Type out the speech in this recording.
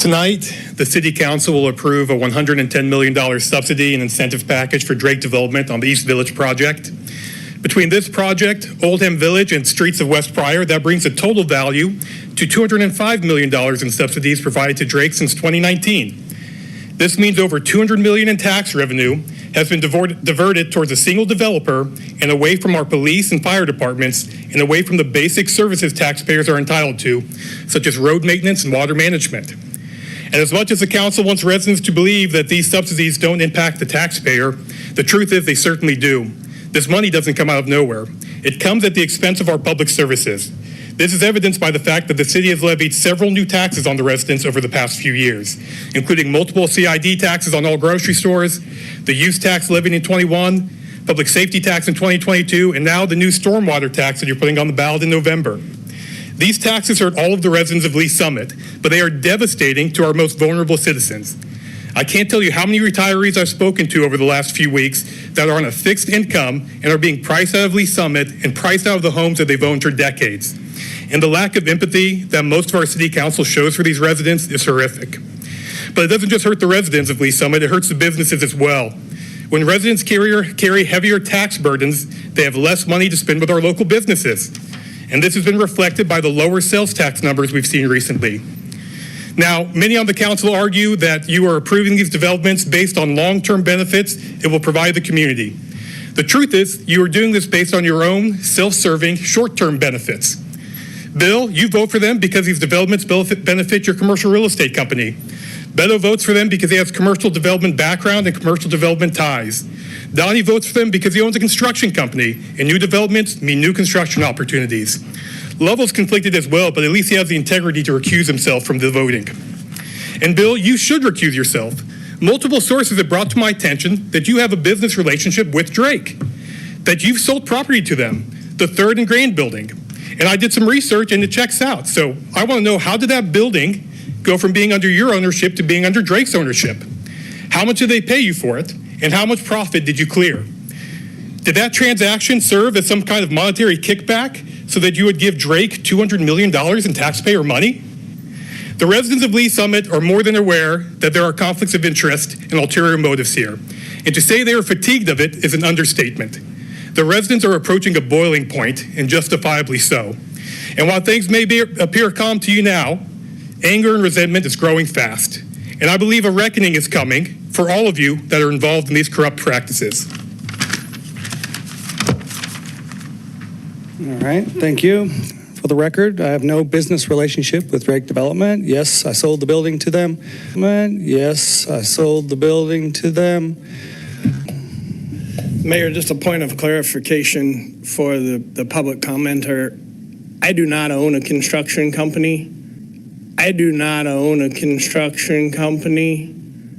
Tonight, the City Council will approve a $110 million subsidy and incentive package for Drake development on the East Village project. Between this project, Oldham Village, and streets of West Pryor, that brings the total value to $205 million in subsidies provided to Drake since 2019. This means over $200 million in tax revenue has been diverted towards a single developer and away from our police and fire departments and away from the basic services taxpayers are entitled to, such as road maintenance and water management. And as much as the council wants residents to believe that these subsidies don't impact the taxpayer, the truth is they certainly do. This money doesn't come out of nowhere. It comes at the expense of our public services. This is evidenced by the fact that the city has levied several new taxes on the residents over the past few years, including multiple CID taxes on all grocery stores, the use tax levied in 21, public safety tax in 2022, and now the new stormwater tax that you're putting on the ballot in November. These taxes hurt all of the residents of Lee Summit, but they are devastating to our most vulnerable citizens. I can't tell you how many retirees I've spoken to over the last few weeks that are on a fixed income and are being priced out of Lee Summit and priced out of the homes that they've owned for decades. And the lack of empathy that most of our city council shows for these residents is horrific. But it doesn't just hurt the residents of Lee Summit, it hurts the businesses as well. When residents carry heavier tax burdens, they have less money to spend with our local businesses. And this has been reflected by the lower sales tax numbers we've seen recently. Now, many on the council argue that you are approving these developments based on long-term benefits it will provide the community. The truth is, you are doing this based on your own self-serving short-term benefits. Bill, you vote for them because these developments benefit your commercial real estate company. Beto votes for them because he has commercial development background and commercial development ties. Donnie votes for them because he owns a construction company, and new developments mean new construction opportunities. Lovell's conflicted as well, but at least he has the integrity to recuse himself from the voting. And Bill, you should recuse yourself. Multiple sources have brought to my attention that you have a business relationship with Drake, that you've sold property to them, the 3rd and Grand building. And I did some research and it checks out. So I want to know, how did that building go from being under your ownership to being under Drake's ownership? How much did they pay you for it? And how much profit did you clear? Did that transaction serve as some kind of monetary kickback so that you would give Drake $200 million in taxpayer money? The residents of Lee Summit are more than aware that there are conflicts of interest and ulterior motives here. And to say they are fatigued of it is an understatement. The residents are approaching a boiling point, and justifiably so. And while things may appear calm to you now, anger and resentment is growing fast. And I believe a reckoning is coming for all of you that are involved in these corrupt practices. All right, thank you. For the record, I have no business relationship with Drake Development. Yes, I sold the building to them. Yes, I sold the building to them. Mayor, just a point of clarification for the public commenter. I do not own a construction company. I do not own a construction company.